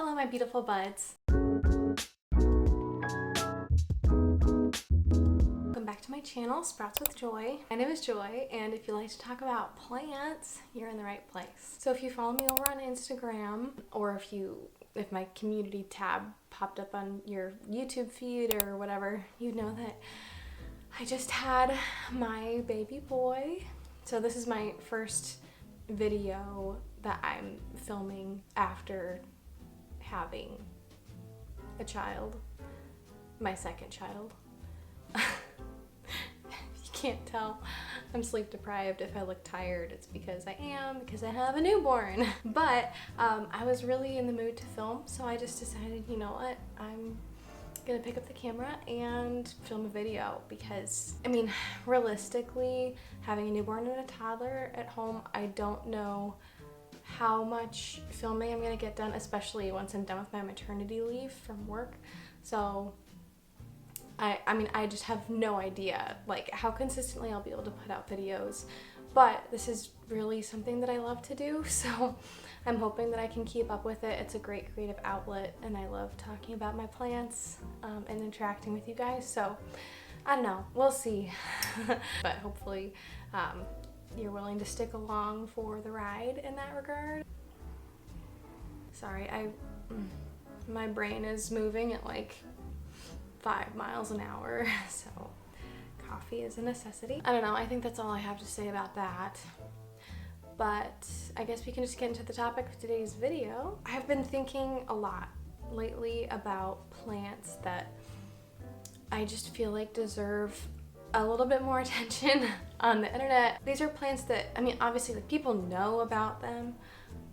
Hello, my beautiful buds. Welcome back to my channel, Sprouts with Joy. My name is Joy, and if you like to talk about plants, you're in the right place. So if you follow me over on Instagram, or if my community tab popped up on your YouTube feed or whatever, you'd know that I just had my baby boy. So this is my first video that I'm filming after having a child, my second child. You can't tell, I'm sleep deprived. If I look tired, it's because I am, because I have a newborn. But I was really in the mood to film, so I just decided, you know what, I'm gonna pick up the camera and film a video because, I mean, realistically, having a newborn and a toddler at home, I don't know how much filming I'm gonna get done, especially once I'm done with my maternity leave from work. So I mean, I just have no idea like how consistently I'll be able to put out videos, but this is really something that I love to do, so I'm hoping that I can keep up with it. It's a great creative outlet, and I love talking about my plants and interacting with you guys, so I don't know, we'll see. But hopefully you're willing to stick along for the ride in that regard. Sorry, my brain is moving at like 5 miles an hour, so coffee is a necessity. I don't know, I think that's all I have to say about that. But I guess we can just get into the topic of today's video. I've been thinking a lot lately about plants that I just feel like deserve a little bit more attention on the internet. These are plants that, I mean, obviously like people know about them,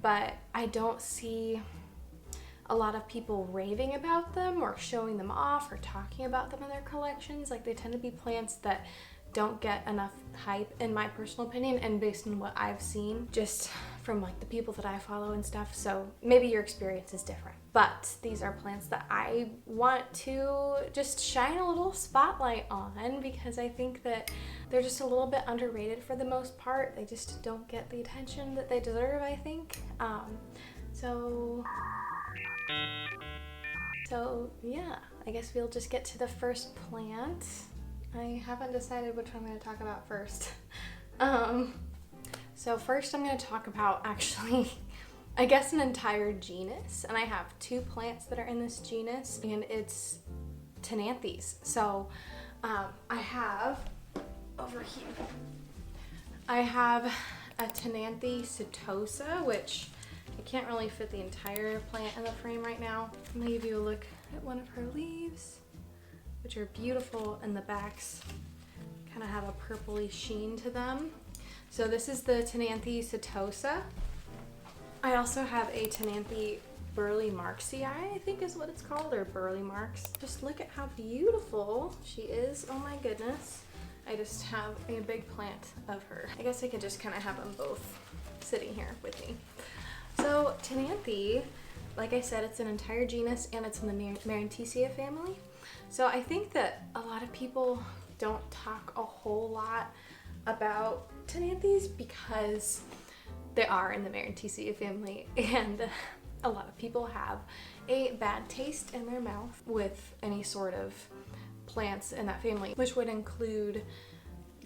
but I don't see a lot of people raving about them or showing them off or talking about them in their collections. Like, they tend to be plants that don't get enough hype, in my personal opinion, and based on what I've seen just from like the people that I follow and stuff. So maybe your experience is different, but these are plants that I want to just shine a little spotlight on because I think that they're just a little bit underrated for the most part. They just don't get the attention that they deserve, I think. So yeah, I guess we'll just get to the first plant. I haven't decided which one I'm going to talk about first. So first I'm going to talk about actually, I guess, an entire genus, and I have 2 plants that are in this genus, and it's Tenanthes. So I have over here, I have a Tenanthe setosa, which I can't really fit the entire plant in the frame right now. I'm gonna give you a look at one of her leaves, which are beautiful, and the backs kind of have a purpley sheen to them. So this is the Tenanthe setosa. I also have a Tenanthe burley marksii, I think is what it's called, or burley marks. Just look at how beautiful she is. Oh my goodness. I just have a big plant of her. I guess I could just kind of have them both sitting here with me. So Tenanthe, like I said, it's an entire genus, and it's in the Maranthaceae family. So I think that a lot of people don't talk a whole lot about Tenanthes because they are in the Maranthaceae family, and a lot of people have a bad taste in their mouth with any sort of plants in that family, which would include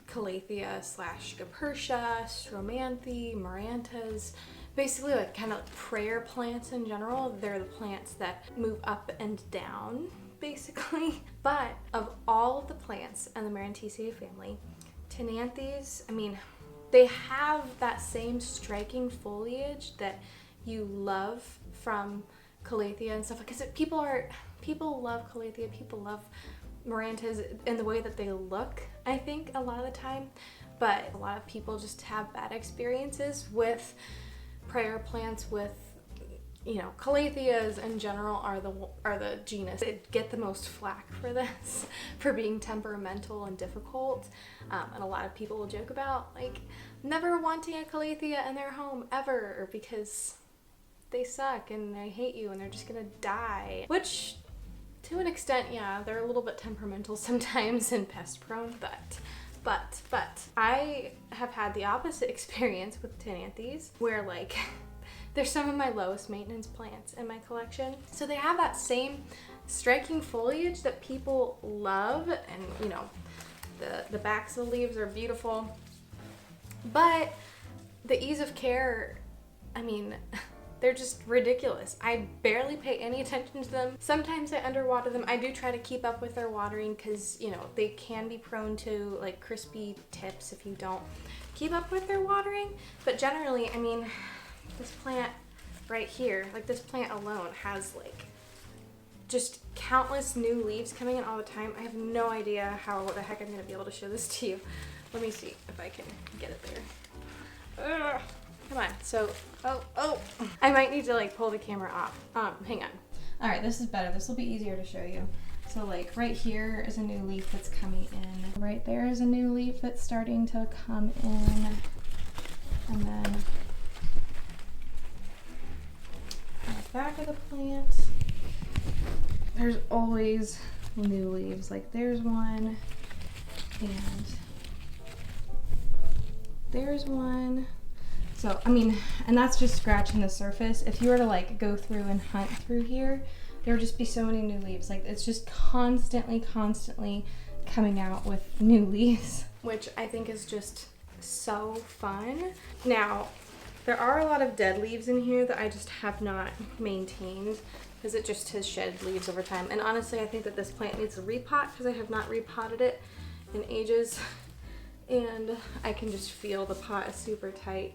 Calathea / Gapertia, Stromanthe, Marantas, basically like kind of prayer plants in general. They're the plants that move up and down, basically. But of all of the plants in the Maranthaceae family, Tenanthes, I mean, they have that same striking foliage that you love from Calathea and stuff, because people love Calathea, people love Marantas in the way that they look, I think, a lot of the time. But a lot of people just have bad experiences with prayer plants, with, you know, Calatheas in general are the genus that get the most flack for this, for being temperamental and difficult. And a lot of people will joke about like never wanting a Calathea in their home ever because they suck and they hate you and they're just gonna die. Which, to an extent, yeah, they're a little bit temperamental sometimes and pest prone, but I have had the opposite experience with Tenanthes, where like They're some of my lowest maintenance plants in my collection. So they have that same striking foliage that people love, and you know, the backs of the leaves are beautiful. But the ease of care, I mean, they're just ridiculous. I barely pay any attention to them. Sometimes I underwater them. I do try to keep up with their watering because, you know, they can be prone to like crispy tips if you don't keep up with their watering. But generally, I mean, this plant right here, like this plant alone has like just countless new leaves coming in all the time. I have no idea how the heck I'm gonna be able to show this to you. Let me see if I can get it there. Ugh. Come on. So, oh. I might need to like pull the camera off. Hang on. All right, this is better. This will be easier to show you. So like right here is a new leaf that's coming in. Right there is a new leaf that's starting to come in. And then on the back of the plant, there's always new leaves. Like there's one, and there's one. So, I mean, and that's just scratching the surface. If you were to like go through and hunt through here, there would just be so many new leaves. Like it's just constantly coming out with new leaves, which I think is just so fun. Now, there are a lot of dead leaves in here that I just have not maintained because it just has shed leaves over time. And honestly, I think that this plant needs a repot because I have not repotted it in ages. And I can just feel the pot is super tight.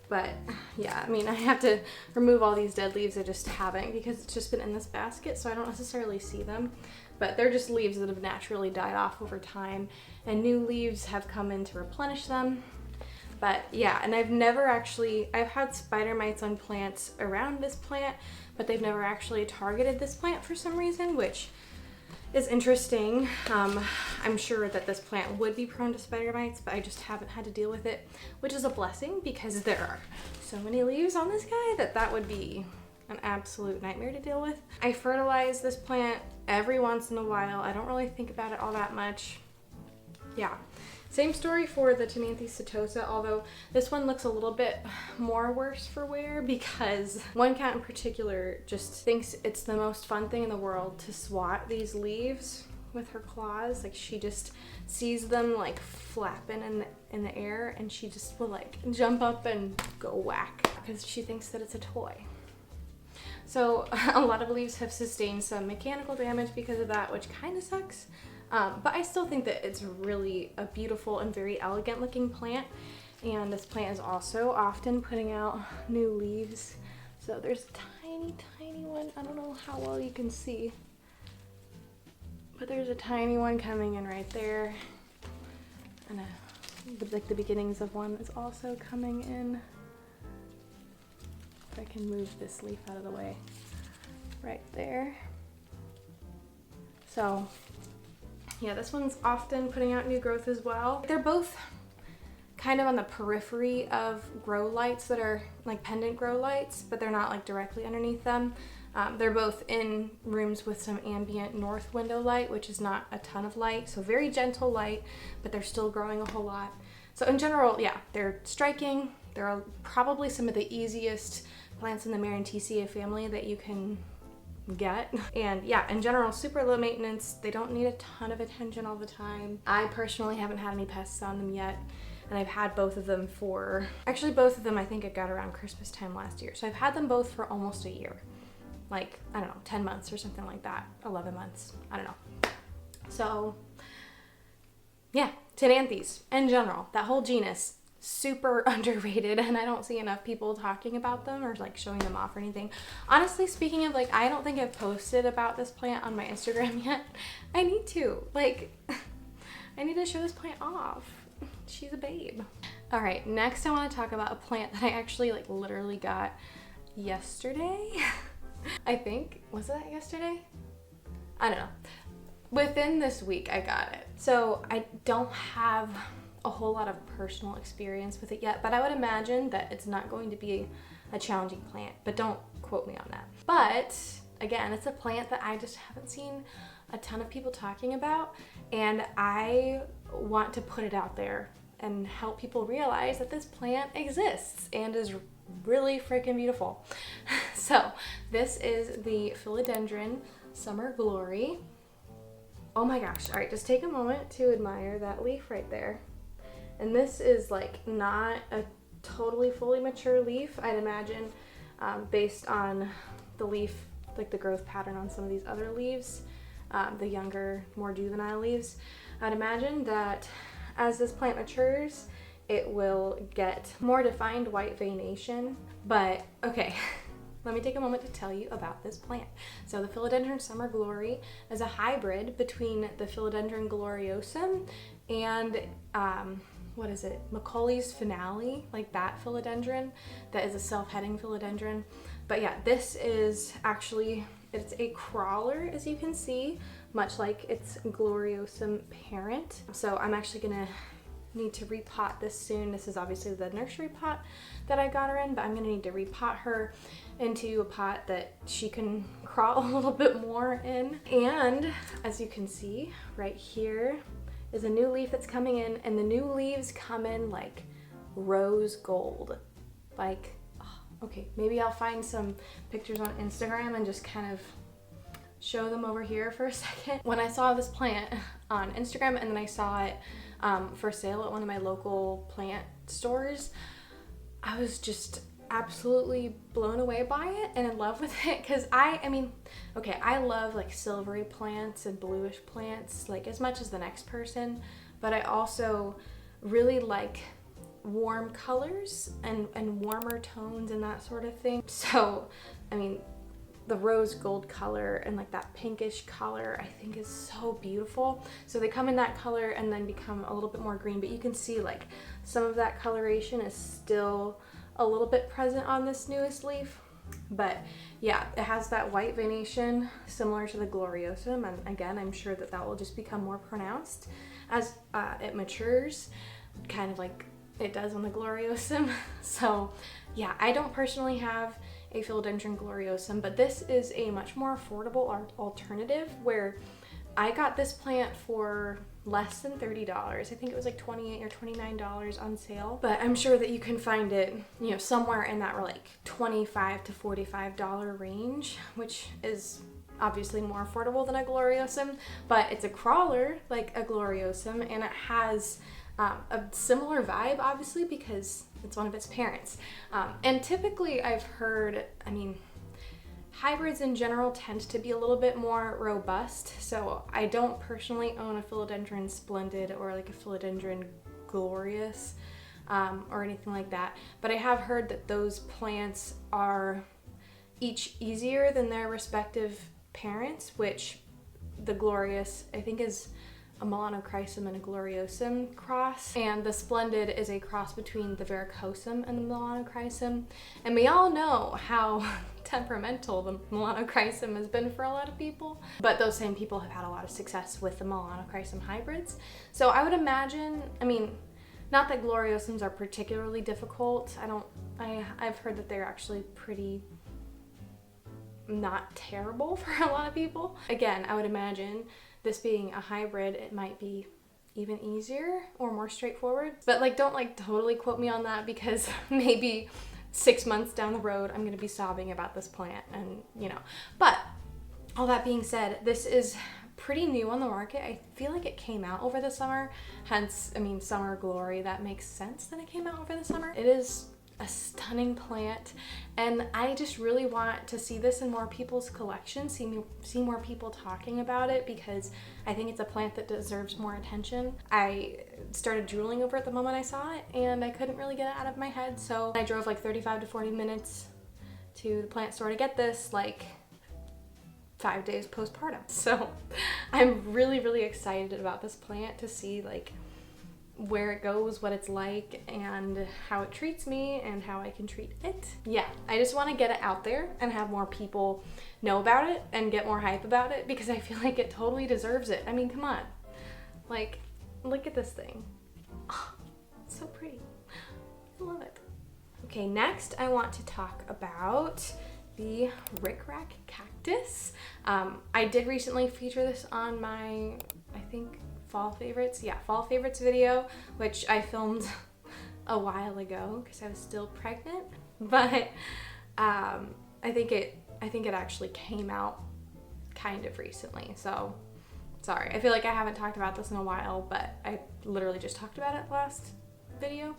But yeah, I mean, I have to remove all these dead leaves. I just haven't because it's just been in this basket, so I don't necessarily see them. But they're just leaves that have naturally died off over time, and new leaves have come in to replenish them. But yeah, and I've had spider mites on plants around this plant, but they've never actually targeted this plant for some reason, which is interesting. I'm sure that this plant would be prone to spider mites, but I just haven't had to deal with it, which is a blessing because there are so many leaves on this guy that would be an absolute nightmare to deal with. I fertilize this plant every once in a while. I don't really think about it all that much. Yeah. Same story for the Tenanthes setosa, although this one looks a little bit more worse for wear because one cat in particular just thinks it's the most fun thing in the world to swat these leaves with her claws. Like she just sees them like flapping in the air and she just will like jump up and go whack because she thinks that it's a toy. So a lot of leaves have sustained some mechanical damage because of that, which kind of sucks. But I still think that it's really a beautiful and very elegant looking plant. And this plant is also often putting out new leaves. So there's a tiny one. I don't know how well you can see, but there's a tiny one coming in right there. And like the beginnings of one is also coming in. If I can move this leaf out of the way, right there. So yeah, this one's often putting out new growth as well. They're both kind of on the periphery of grow lights that are like pendant grow lights, but they're not like directly underneath them. They're both in rooms with some ambient north window light, which is not a ton of light. So very gentle light, but they're still growing a whole lot. So in general, yeah, they're striking. They're probably some of the easiest plants in the Marantaceae family that you can get. And yeah, in general, super low maintenance. They don't need a ton of attention all the time. I personally haven't had any pests on them yet, and I've had both of them actually both of them I think I got around Christmas time last year. So I've had them both for almost a year. Like, I don't know, 10 months or something like that. 11 months, I don't know. So yeah, Tenanthes in general, that whole genus, super underrated, and I don't see enough people talking about them or like showing them off or anything. Honestly, speaking of, like, I don't think I've posted about this plant on my Instagram yet. I need to. Like, I need to show this plant off. She's a babe. All right, next I want to talk about a plant that I actually like literally got yesterday. I think, was that yesterday? I don't know. Within this week I got it. So I don't have a whole lot of personal experience with it yet, but I would imagine that it's not going to be a challenging plant, but don't quote me on that. But again, it's a plant that I just haven't seen a ton of people talking about, and I want to put it out there and help people realize that this plant exists and is really freaking beautiful. So this is the Philodendron Summer Glory. Oh my gosh. All right, just take a moment to admire that leaf right there. And this is like not a totally fully mature leaf, I'd imagine, based on the leaf, like the growth pattern on some of these other leaves, the younger, more juvenile leaves. I'd imagine that as this plant matures, it will get more defined white veination. But okay, let me take a moment to tell you about this plant. So the Philodendron Summer Glory is a hybrid between the Philodendron gloriosum and what is it? Macaulay's finale, like that philodendron that is a self-heading philodendron. But yeah, this is actually, it's a crawler, as you can see, much like its gloriosum parent. So I'm actually gonna need to repot this soon. This is obviously the nursery pot that I got her in, but I'm gonna need to repot her into a pot that she can crawl a little bit more in. And as you can see right here is a new leaf that's coming in, and the new leaves come in like rose gold. Like, okay, maybe I'll find some pictures on Instagram and just kind of show them over here for a second. When I saw this plant on Instagram and then I saw it for sale at one of my local plant stores, I was just absolutely blown away by it and in love with it, because I mean, okay, I love like silvery plants and bluish plants like as much as the next person, but I also really like warm colors and warmer tones and that sort of thing. So I mean, the rose gold color and like that pinkish color I think is so beautiful. So they come in that color and then become a little bit more green, but you can see like some of that coloration is still a little bit present on this newest leaf. But yeah, it has that white veination similar to the gloriosum, and again, I'm sure that that will just become more pronounced as it matures, kind of like it does on the gloriosum. So yeah, I don't personally have a Philodendron gloriosum, but this is a much more affordable alternative where I got this plant for less than $30. I think it was like $28 or $29 on sale, but I'm sure that you can find it, you know, somewhere in that like $25 to $45 range, which is obviously more affordable than a gloriosum, but it's a crawler like a gloriosum, and it has a similar vibe, obviously, because it's one of its parents. And typically I've heard, I mean, hybrids in general tend to be a little bit more robust. So I don't personally own a Philodendron Splendid or like a Philodendron Glorious or anything like that. But I have heard that those plants are each easier than their respective parents, which the Glorious, I think, is a Melanochrysum and a Gloriosum cross, and the Splendid is a cross between the Verrucosum and the Melanochrysum. And we all know how temperamental the Melanochrysum has been for a lot of people, but those same people have had a lot of success with the Melanochrysum hybrids. So I would imagine, I mean, not that Gloriosums are particularly difficult. I've heard that they're actually pretty not terrible for a lot of people. Again, I would imagine this being a hybrid, it might be even easier or more straightforward. But like, don't like totally quote me on that, because maybe 6 months down the road, I'm gonna be sobbing about this plant, and you know. But all that being said, this is pretty new on the market. I feel like it came out over the summer, hence, I mean, Summer Glory, that makes sense that it came out over the summer. It is a stunning plant, and I just really want to see this in more people's collections, see more people talking about it, because I think it's a plant that deserves more attention. I started drooling over it the moment I saw it, and I couldn't really get it out of my head, so I drove like 35 to 40 minutes to the plant store to get this, like 5 days postpartum. So I'm really, really excited about this plant, to see like where it goes, what it's like, and how it treats me and how I can treat it. Yeah, I just want to get it out there and have more people know about it and get more hype about it, because I feel like it totally deserves it. I mean, come on, like, look at this thing. Oh, it's so pretty. I love it. Okay, next I want to talk about the rickrack cactus. I did recently feature this on my, I think, fall favorites video, which I filmed a while ago because I was still pregnant. but I think it actually came out kind of recently. So sorry, I feel like I haven't talked about this in a while, but I literally just talked about it last video.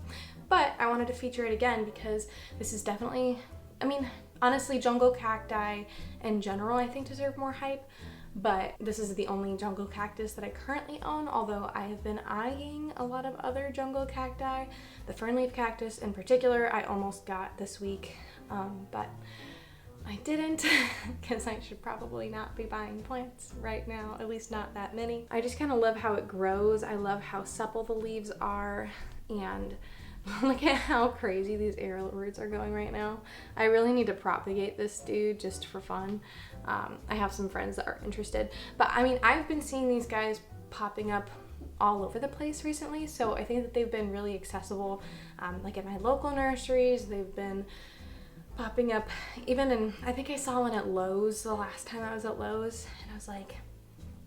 But I wanted to feature it again because this is definitely, I mean, honestly, jungle cacti in general I think deserve more hype, but this is the only jungle cactus that I currently own, although I have been eyeing a lot of other jungle cacti. The fernleaf cactus in particular I almost got this week, but I didn't because I should probably not be buying plants right now, at least not that many. I just kind of love how it grows. I love how supple the leaves are, and look at how crazy these arrow roots are going right now. I really need to propagate this dude just for fun. I have some friends that are interested, but I mean, I've been seeing these guys popping up all over the place recently, so I think that they've been really accessible. Like at my local nurseries, they've been popping up even in, I think I saw one at Lowe's the last time I was at Lowe's, and I was like,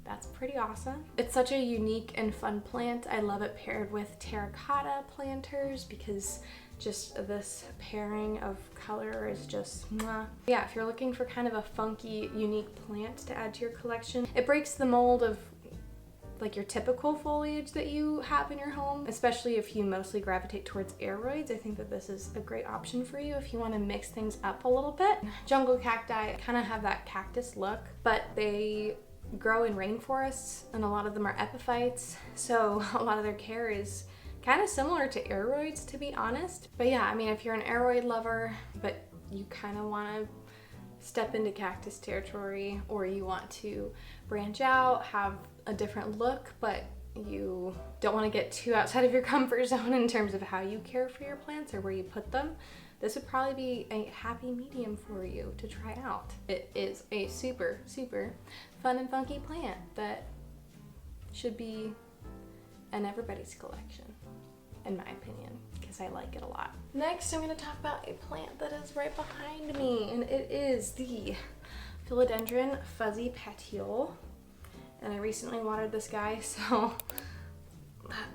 that's pretty awesome. It's such a unique and fun plant. I love it paired with terracotta planters because just this pairing of color is just mwah. Yeah, if you're looking for kind of a funky, unique plant to add to your collection, it breaks the mold of like your typical foliage that you have in your home, especially if you mostly gravitate towards aeroids. I think that this is a great option for you if you want to mix things up a little bit. Jungle cacti kind of have that cactus look, but they grow in rainforests and a lot of them are epiphytes, so a lot of their care is kind of similar to aeroids, to be honest. But yeah, I mean, if you're an aeroid lover but you kind of want to step into cactus territory, or you want to branch out, have a different look, but you don't want to get too outside of your comfort zone in terms of how you care for your plants or where you put them, this would probably be a happy medium for you to try out. It is a super, super fun and funky plant that should be in everybody's collection, in my opinion, because I like it a lot. Next, I'm going to talk about a plant that is right behind me, and it is the philodendron fuzzy petiole. And I recently watered this guy, so that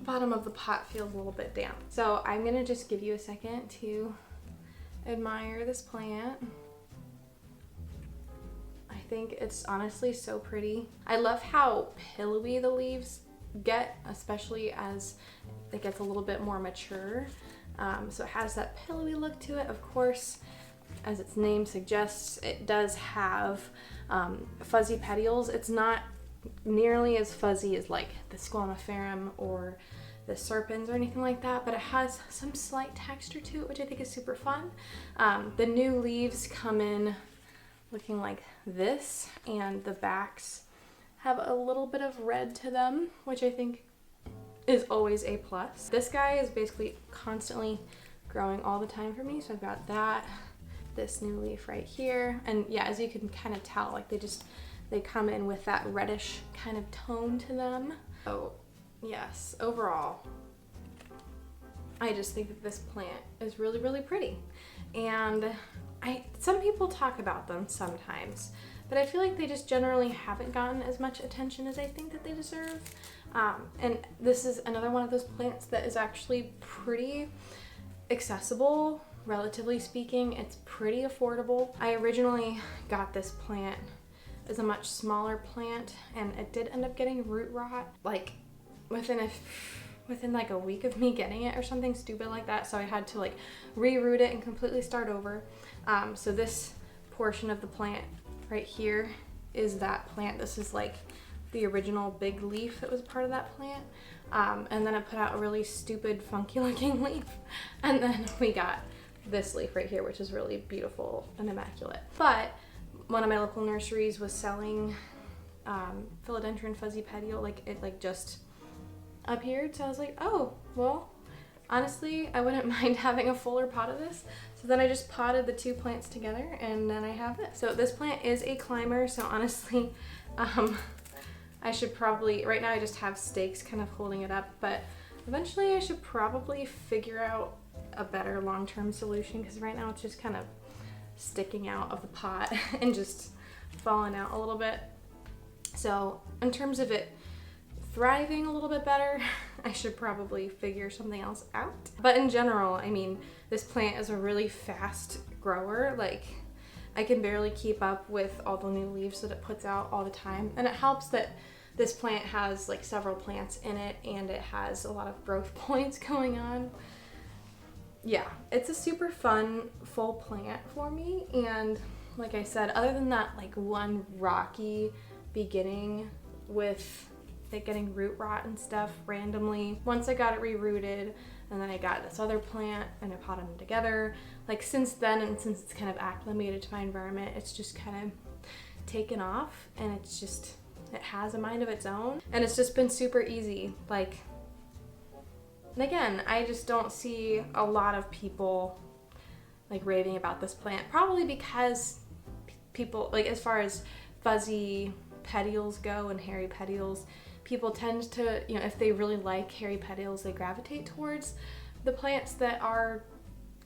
bottom of the pot feels a little bit damp. So I'm going to just give you a second to admire this plant. I think it's honestly so pretty. I love how pillowy the leaves get, especially as it gets a little bit more mature. So it has that pillowy look to it. Of course, as its name suggests, it does have fuzzy petioles. It's not nearly as fuzzy as like the squamiferum or the serpens or anything like that, but it has some slight texture to it, which I think is super fun. The new leaves come in looking like this, and the backs have a little bit of red to them, which I think is always a plus. This guy is basically constantly growing all the time for me, so I've got that, this new leaf right here, and yeah, as you can kind of tell, like they come in with that reddish kind of tone to them. So yes, overall, I just think that this plant is really, really pretty. And some people talk about them sometimes, but I feel like they just generally haven't gotten as much attention as I think that they deserve. And this is another one of those plants that is actually pretty accessible, relatively speaking. It's pretty affordable. I originally got this plant as a much smaller plant, and it did end up getting root rot like within like a week of me getting it or something stupid like that, so I had to like reroot it and completely start over. So this portion of the plant right here is that plant. This is like the original big leaf that was part of that plant, and then it put out a really stupid funky looking leaf, and then we got this leaf right here, which is really beautiful and immaculate. But one of my local nurseries was selling philodendron fuzzy petiole, it just appeared, so I was like, oh, well, honestly, I wouldn't mind having a fuller pot of this. So then I just potted the two plants together, and then I have this. So this plant is a climber, so honestly, I should probably, right now I just have stakes kind of holding it up, but eventually I should probably figure out a better long-term solution, because right now it's just kind of sticking out of the pot and just falling out a little bit. So in terms of it thriving a little bit better, I should probably figure something else out. But in general, I mean, this plant is a really fast grower. Like, I can barely keep up with all the new leaves that it puts out all the time. And it helps that this plant has like several plants in it and it has a lot of growth points going on. Yeah, it's a super fun full plant for me. And like I said, other than that like one rocky beginning with it getting root rot and stuff randomly, once I got it rerooted and then I got this other plant and I potted them together, like since then, and since it's kind of acclimated to my environment, it's just kind of taken off, and it's just, it has a mind of its own, and it's just been super easy. Like, and again, I just don't see a lot of people like raving about this plant, probably because people, like as far as fuzzy petioles go and hairy petioles, people tend to, you know, if they really like hairy petioles, they gravitate towards the plants that are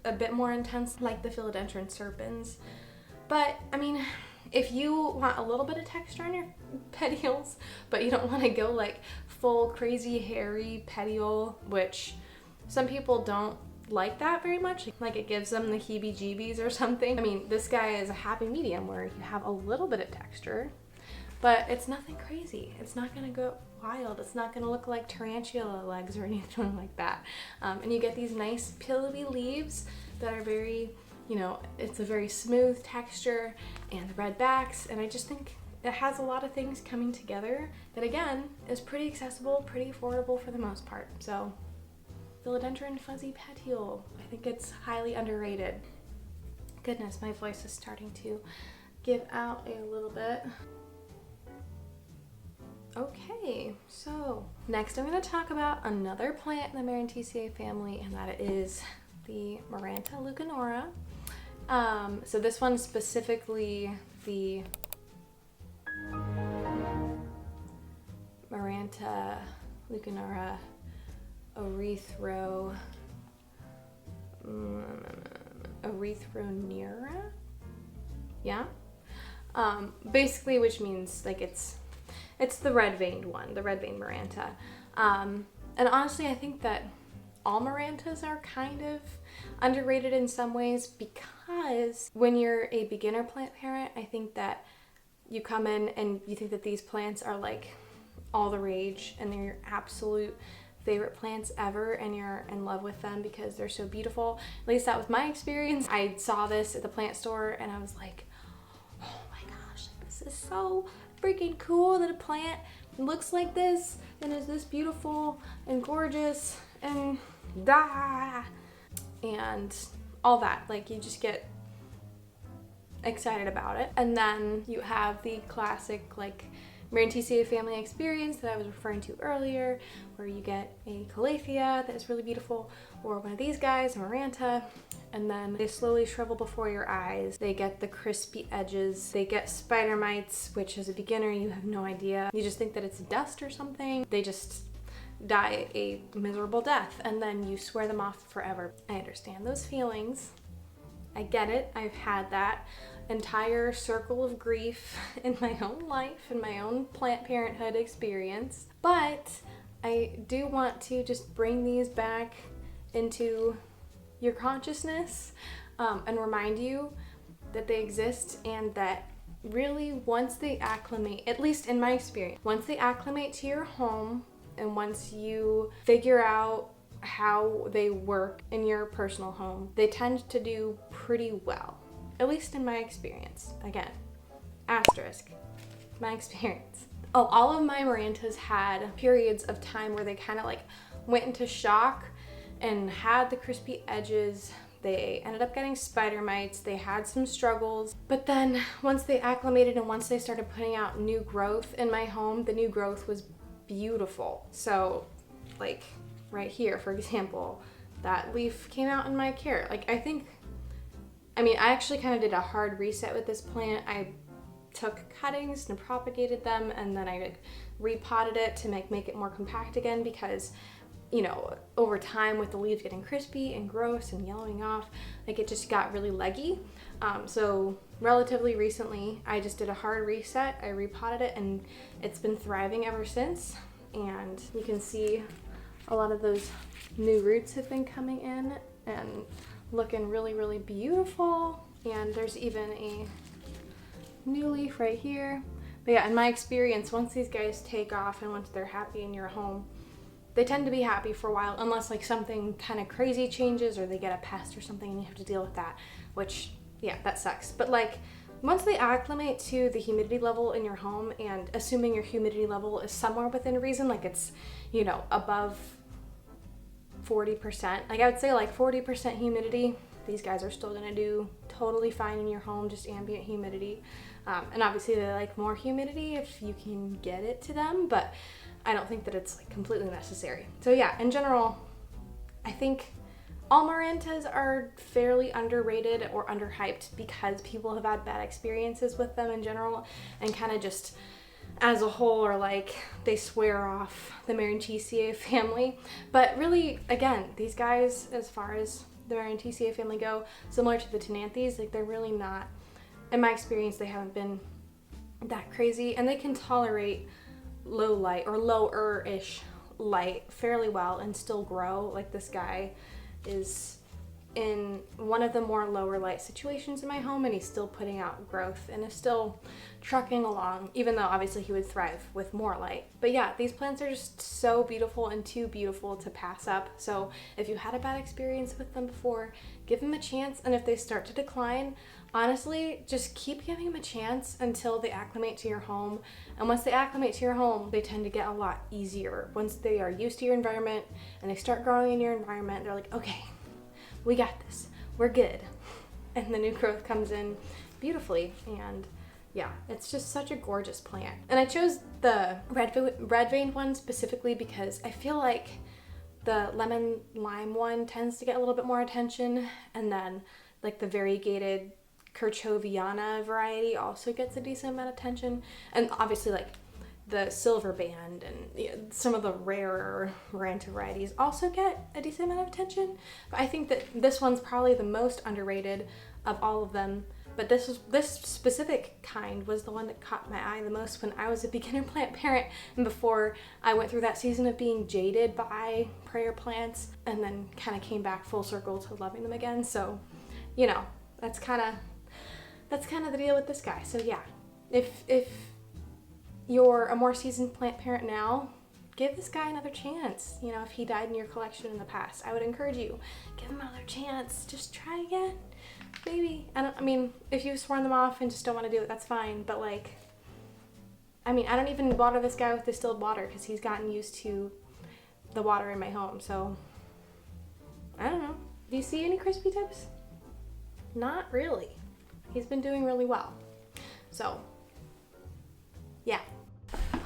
a bit more intense, like the philodendron serpens. But I mean, if you want a little bit of texture on your petioles, but you don't want to go like full crazy hairy petiole, which some people don't like that very much, like it gives them the heebie-jeebies or something. I mean, this guy is a happy medium where you have a little bit of texture, but it's nothing crazy. It's not gonna go wild. It's not gonna look like tarantula legs or anything like that. And you get these nice pillowy leaves that are very, you know, it's a very smooth texture and red backs. And I just think it has a lot of things coming together that again is pretty accessible, pretty affordable for the most part. So philodendron fuzzy petiole, I think it's highly underrated. Goodness, my voice is starting to give out a little bit. Okay, so next I'm going to talk about another plant in the Maranthaceae family, and that is the Maranta leucanora. So this one specifically, the Maranta leucanora erythronera, yeah, basically, which means like it's the red-veined one, the red-veined Maranta. And honestly, I think that all Marantas are kind of underrated in some ways, because when you're a beginner plant parent, I think that you come in and you think that these plants are like all the rage and they're your absolute favorite plants ever, and you're in love with them because they're so beautiful. At least that was my experience. I saw this at the plant store and I was like, oh my gosh, this is so freaking cool that a plant looks like this and is this beautiful and gorgeous and and all that. Like, you just get excited about it. And then you have the classic like Maranthaceae family experience that I was referring to earlier, where you get a calathea that is really beautiful, or one of these guys, a Maranta, and then they slowly shrivel before your eyes. They get the crispy edges. They get spider mites, which as a beginner, you have no idea. You just think that it's dust or something. They just die a miserable death, and then you swear them off forever. I understand those feelings. I get it. I've had that entire circle of grief in my own life, in my own plant parenthood experience. But I do want to just bring these back into your consciousness, and remind you that they exist, and that really once they acclimate, at least in my experience, once they acclimate to your home and once you figure out how they work in your personal home, they tend to do pretty well, at least in my experience. Again, asterisk, my experience. Oh, all of my Marantas had periods of time where they kind of like went into shock and had the crispy edges. They ended up getting spider mites. They had some struggles. But then once they acclimated and once they started putting out new growth in my home, the new growth was beautiful. So like right here, for example, that leaf came out in my carrot. Like, I actually kind of did a hard reset with this plant. I took cuttings and propagated them, and then I like repotted it to make it more compact again, because, you know, over time with the leaves getting crispy and gross and yellowing off, like it just got really leggy. So relatively recently, I just did a hard reset. I repotted it and it's been thriving ever since. And you can see a lot of those new roots have been coming in and looking really, really beautiful. And there's even a new leaf right here. But yeah, in my experience, once these guys take off and once they're happy in your home, they tend to be happy for a while, unless like something kind of crazy changes or they get a pest or something and you have to deal with that, which, yeah, that sucks. But like, once they acclimate to the humidity level in your home, and assuming your humidity level is somewhere within reason, like it's, you know, above 40%, like I would say like 40% humidity, these guys are still gonna do totally fine in your home, just ambient humidity. And obviously they like more humidity if you can get it to them, but I don't think that it's like completely necessary. So yeah, in general, I think all Marantas are fairly underrated or underhyped because people have had bad experiences with them in general, and kind of just as a whole are like, they swear off the Marantaceae family. But really, again, these guys, as far as the Marantaceae family go, similar to the Tenanthes, like they're really not, in my experience, they haven't been that crazy, and they can tolerate low light or lower-ish light fairly well and still grow. Like this guy is in one of the more lower light situations in my home, and he's still putting out growth and is still trucking along, even though obviously he would thrive with more light. But yeah, these plants are just so beautiful and too beautiful to pass up. So if you had a bad experience with them before, give them a chance. And if they start to decline, honestly, just keep giving them a chance until they acclimate to your home. And once they acclimate to your home, they tend to get a lot easier. Once they are used to your environment and they start growing in your environment, they're like, okay, we got this, we're good. And the new growth comes in beautifully. And yeah, it's just such a gorgeous plant. And I chose the red veined one specifically because I feel like the lemon lime one tends to get a little bit more attention, and then like the variegated Kirchoviana variety also gets a decent amount of attention. And obviously like the silver band and, you know, some of the rarer Maranta varieties also get a decent amount of attention. But I think that this one's probably the most underrated of all of them. But this specific kind was the one that caught my eye the most when I was a beginner plant parent, and before I went through that season of being jaded by prayer plants, and then kind of came back full circle to loving them again. So, you know, that's kind of the deal with this guy. So yeah, if you're a more seasoned plant parent now, give this guy another chance. You know, if he died in your collection in the past, I would encourage you, give him another chance. Just try again. Maybe. I mean, if you've sworn them off and just don't want to do it, that's fine. But like, I mean, I don't even water this guy with distilled water because he's gotten used to the water in my home. So, I don't know. Do you see any crispy tips? Not really. He's been doing really well. So, yeah.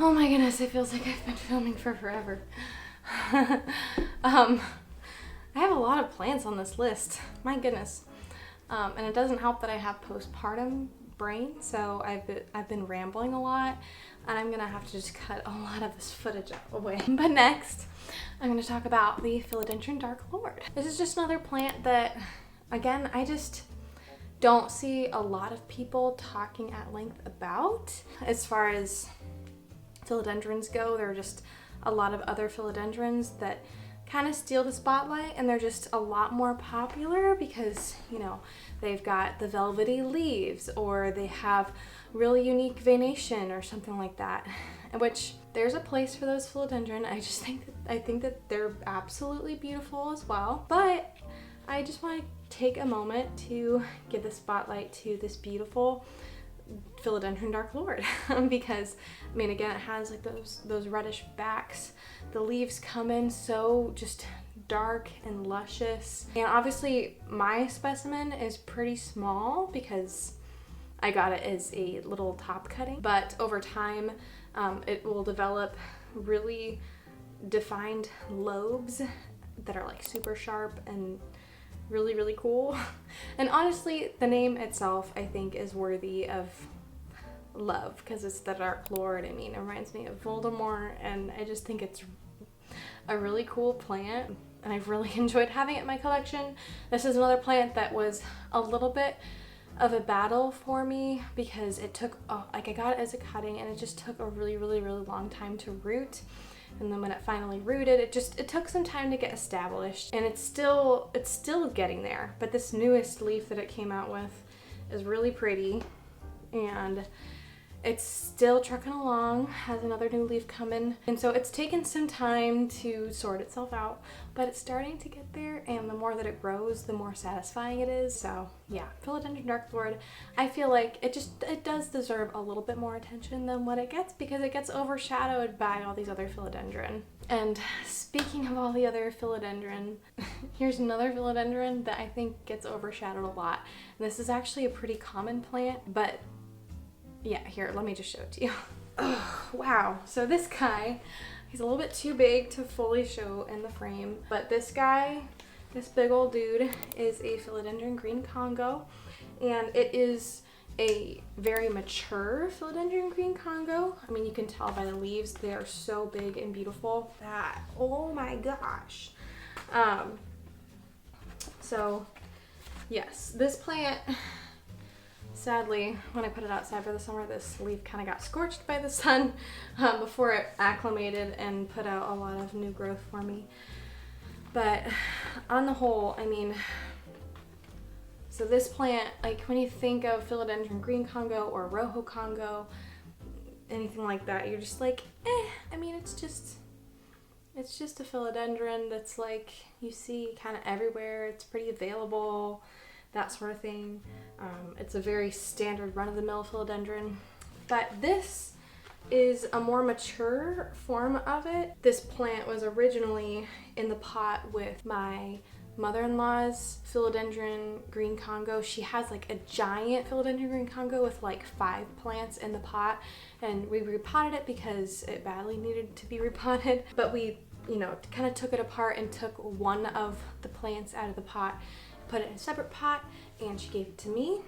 Oh my goodness, it feels like I've been filming for forever. I have a lot of plants on this list. My goodness. And it doesn't help that I have postpartum brain, so I've been rambling a lot, and I'm gonna have to just cut a lot of this footage away. But next, I'm gonna talk about the Philodendron Dark Lord. This is just another plant that, again, I just don't see a lot of people talking at length about. As far as philodendrons go, there are just a lot of other philodendrons that kind of steal the spotlight, and they're just a lot more popular because, you know, they've got the velvety leaves, or they have really unique venation or something like that, which there's a place for those philodendron. I think that they're absolutely beautiful as well, but I just want to take a moment to give the spotlight to this beautiful Philodendron Dark Lord because, I mean, again, it has like those reddish backs. The leaves come in so just dark and luscious. And obviously my specimen is pretty small because I got it as a little top cutting, but over time it will develop really defined lobes that are like super sharp and really, really cool. And honestly, the name itself, I think, is worthy of love because it's the Dark Lord. I mean, it reminds me of Voldemort, and I just think it's a really cool plant, and I've really enjoyed having it in my collection. This is another plant that was a little bit of a battle for me because it took, like, I got it as a cutting, and it just took a really, really, really long time to root. and then when it finally rooted, it took some time to get established, and it's still getting there. But this newest leaf that it came out with is really pretty, and it's still trucking along, has another new leaf coming. And so it's taken some time to sort itself out, but it's starting to get there, and the more that it grows, the more satisfying it is. So yeah, Philodendron Dark Lord, I feel like it does deserve a little bit more attention than what it gets, because it gets overshadowed by all these other philodendron. And speaking of all the other philodendron, here's another philodendron that I think gets overshadowed a lot. And this is actually a pretty common plant, but yeah, here, let me just show it to you. Oh, wow. So this guy, he's a little bit too big to fully show in the frame, but this guy, this big old dude, is a Philodendron Green Congo, and it is a very mature Philodendron Green Congo. I mean, you can tell by the leaves, they are so big and beautiful that, oh my gosh. So yes, this plant, sadly, when I put it outside for the summer, this leaf kind of got scorched by the sun before it acclimated and put out a lot of new growth for me. But on the whole, I mean, so this plant, like when you think of Philodendron Green Congo or Rojo Congo, anything like that, you're just like, I mean, it's just a philodendron that's like you see kind of everywhere. It's pretty available, that sort of thing. It's a very standard run-of-the-mill philodendron, but this is a more mature form of it. This plant was originally in the pot with my mother-in-law's Philodendron Green Congo. She has like a giant Philodendron Green Congo with like 5 plants in the pot, and we repotted it because it badly needed to be repotted, but we, you know, kind of took it apart and took one of the plants out of the pot, put it in a separate pot, and she gave it to me.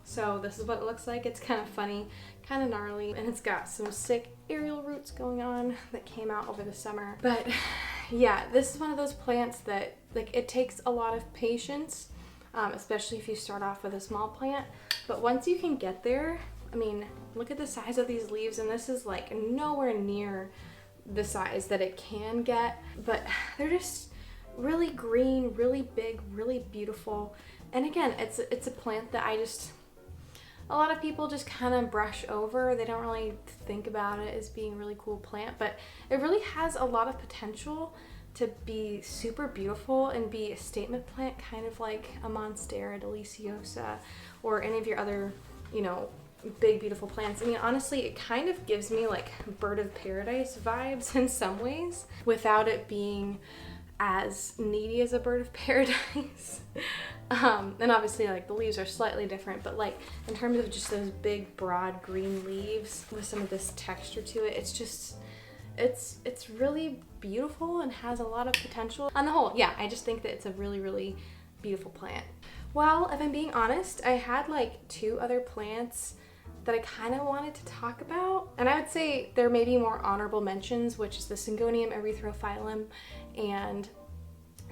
So this is what it looks like. It's kind of funny, kind of gnarly, and it's got some sick aerial roots going on that came out over the summer. But yeah, this is one of those plants that, like, it takes a lot of patience, especially if you start off with a small plant. But once you can get there, I mean, look at the size of these leaves, and this is like nowhere near the size that it can get, but they're just really green, really big, really beautiful. And again, it's a plant that a lot of people just kind of brush over. They don't really think about it as being a really cool plant, but it really has a lot of potential to be super beautiful and be a statement plant, kind of like a Monstera deliciosa or any of your other, you know, big beautiful plants. I mean, honestly, it kind of gives me like bird of paradise vibes in some ways, without it being as needy as a bird of paradise. And obviously, like, the leaves are slightly different, but like in terms of just those big broad green leaves with some of this texture to it, it's just, it's really beautiful and has a lot of potential. On the whole, yeah, I just think that it's a really, really beautiful plant. Well, if I'm being honest, I had like 2 other plants that I kind of wanted to talk about, and I would say there may be more honorable mentions, which is the Syngonium erythrophyllum and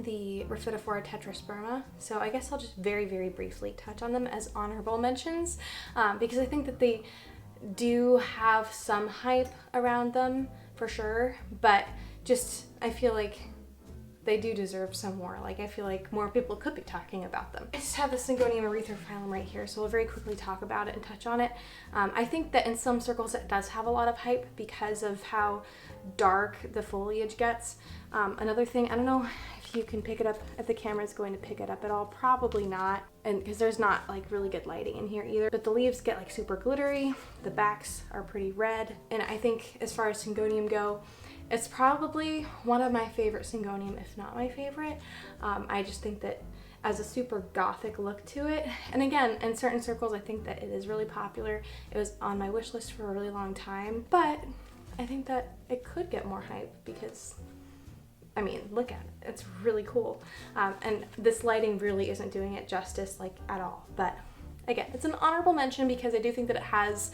the Rhaphidophora tetrasperma. So I guess I'll just very, very briefly touch on them as honorable mentions, because I think that they do have some hype around them for sure, but just I feel like they do deserve some more. Like, I feel like more people could be talking about them. I just have the Syngonium erythrophyllum right here, so we'll very quickly talk about it and touch on it. I think that in some circles it does have a lot of hype because of how dark the foliage gets. Another thing, I don't know if you can pick it up, if the camera is going to pick it up at all, probably not, and because there's not like really good lighting in here either, but the leaves get like super glittery, the backs are pretty red, and I think as far as Syngonium go, it's probably one of my favorite Syngonium, if not my favorite. I just think that as a super gothic look to it, and again, in certain circles I think that it is really popular. It was on my wish list for a really long time, but I think that it could get more hype because, I mean, look at it, it's really cool. And this lighting really isn't doing it justice, like, at all. But again, it's an honorable mention because I do think that it has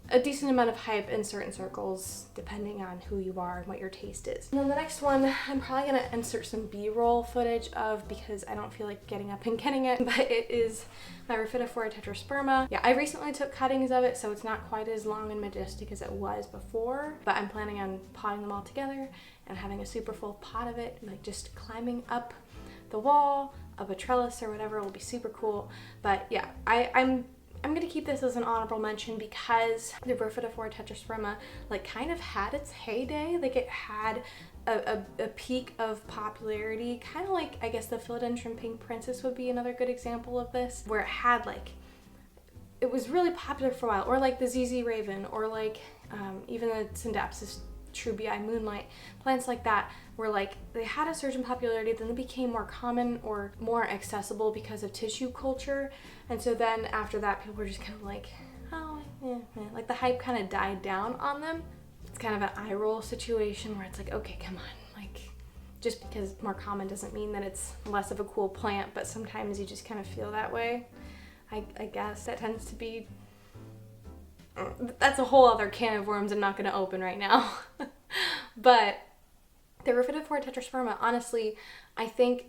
a decent amount of hype in certain circles, depending on who you are and what your taste is. And then the next one, I'm probably gonna insert some B-roll footage of because I don't feel like getting up and getting it, but it is my Rhaphidophora tetrasperma. Yeah, I recently took cuttings of it, so it's not quite as long and majestic as it was before, but I'm planning on potting them all together and having a super full pot of it, like just climbing up the wall of a trellis or whatever will be super cool. But yeah, I'm gonna keep this as an honorable mention because the Rhaphidophora tetrasperma like kind of had its heyday. Like it had a peak of popularity, kind of like I guess the Philodendron Pink Princess would be another good example of this, where it had like, it was really popular for a while, or like the ZZ Raven, or like even the Syndapsis Trubii Moonlight, plants like that were like, they had a surge in popularity, then they became more common or more accessible because of tissue culture, and so then after that people were just kind of like, oh yeah, yeah. Like the hype kind of died down on them. It's kind of an eye roll situation where it's like, okay, come on, like just because more common doesn't mean that it's less of a cool plant, but sometimes you just kind of feel that way. I guess that tends to be, that's a whole other can of worms I'm not going to open right now. But the Rhaphidophora tetrasperma, honestly, I think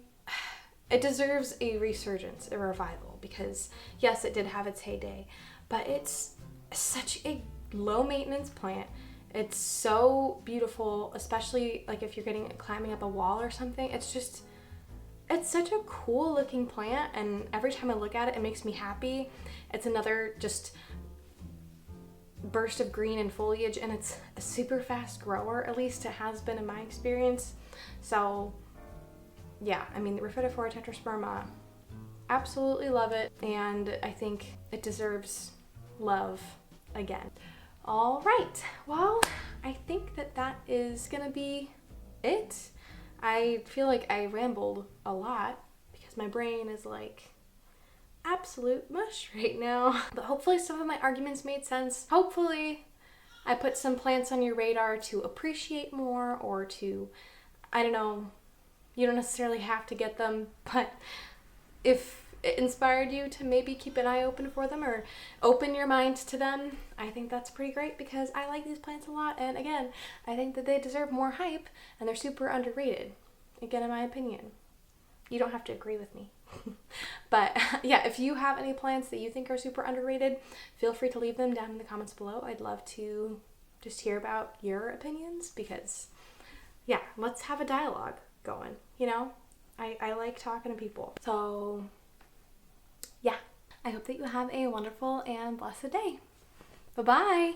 it deserves a resurgence, a revival, because yes, it did have its heyday, but it's such a low maintenance plant. It's so beautiful, especially like if you're climbing up a wall or something. It's such a cool looking plant, and every time I look at it, it makes me happy. It's another just burst of green and foliage, and it's a super fast grower, at least it has been in my experience. So yeah, I mean, the Rhaphidophora tetrasperma, absolutely love it, and I think it deserves love again. All right, well, I think that is gonna be it. I feel like I rambled a lot because my brain is like absolute mush right now. But hopefully some of my arguments made sense. Hopefully I put some plants on your radar to appreciate more, or to, I don't know, you don't necessarily have to get them, but if it inspired you to maybe keep an eye open for them or open your mind to them, I think that's pretty great because I like these plants a lot, and again, I think that they deserve more hype and they're super underrated, again, in my opinion. You don't have to agree with me. But yeah, if you have any plants that you think are super underrated, feel free to leave them down in the comments below. I'd love to just hear about your opinions because yeah, let's have a dialogue going, you know? I like talking to people. So yeah, I hope that you have a wonderful and blessed day. Bye-bye.